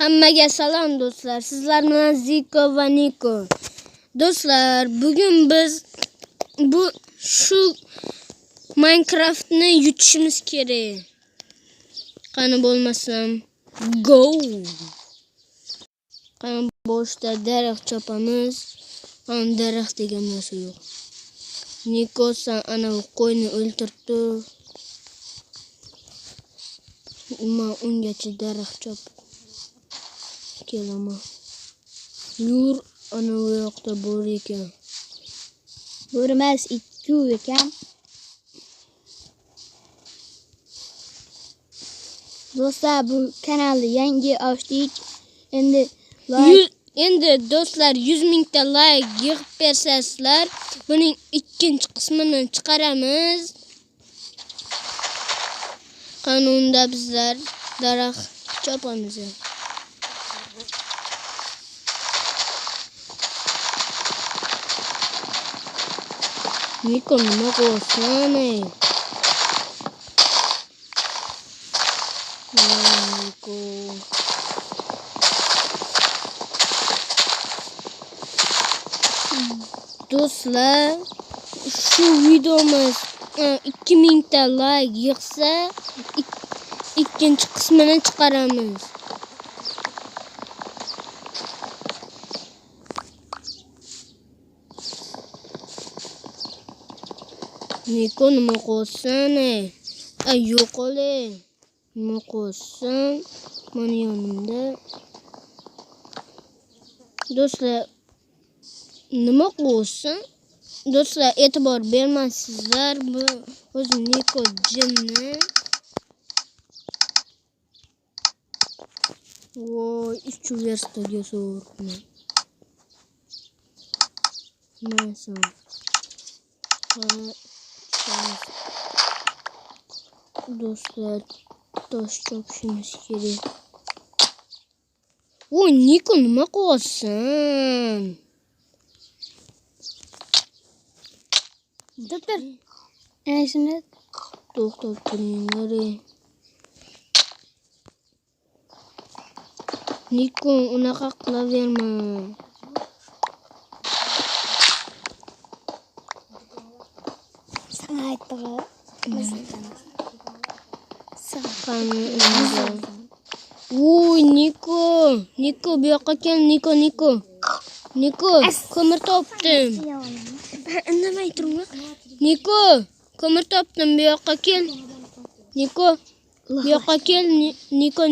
Hammaga salom do'stlar. Sizlar bilan Ziko va Niko. Do'stlar, bugun biz shu Minecraftni yutishimiz kerak. Qani bo'lmasam, go. Qani boshda daraxt chopamiz. Qani daraxt degan narsa yo'q. Niko san ana qo'yni o'ltirdi. Men ungacha daraxt chop kelaman. Yur, ana bu yoqda bor ekan. Bo'rmas 2 ekan. Do'stlar, bu kanalni yangi ochdik. Endi do'stlar 100 mingta like yig'ib bersangizlar, buning ikkinchi qismini chiqaramiz. Qanunda bizlar daraxt chopamiz. Niko nima qilyapsan? Niko. Do'stlar, shu videomiz 2000 ta like yig'sa, ikkinchi qismini chiqaramiz. Niko nima qilyapsan? Yo'q ole. Nima qilyapsan? Mana yonimda. Do'stlar, nima qilyapsan? Do'stlar, e'tibor bermaysizlar. Bu o'zi Niko jinni. Voy, ichu verstaga so'ribman. Naysa. Do'stlar, tosh chopishimiz kerak. Voy, Niko nima qilyapsan? Doktor, shuni To'xtab turinglar. Niko, unaqa qilaverma. sana aytdim. Voy, Niko bu yoqqa kel, Niko. Ko'mir topdim. Indamay turma. Niko, ko'mir topdim, bu yoqqa kel. Niko, bu yoqqa kel, Niko.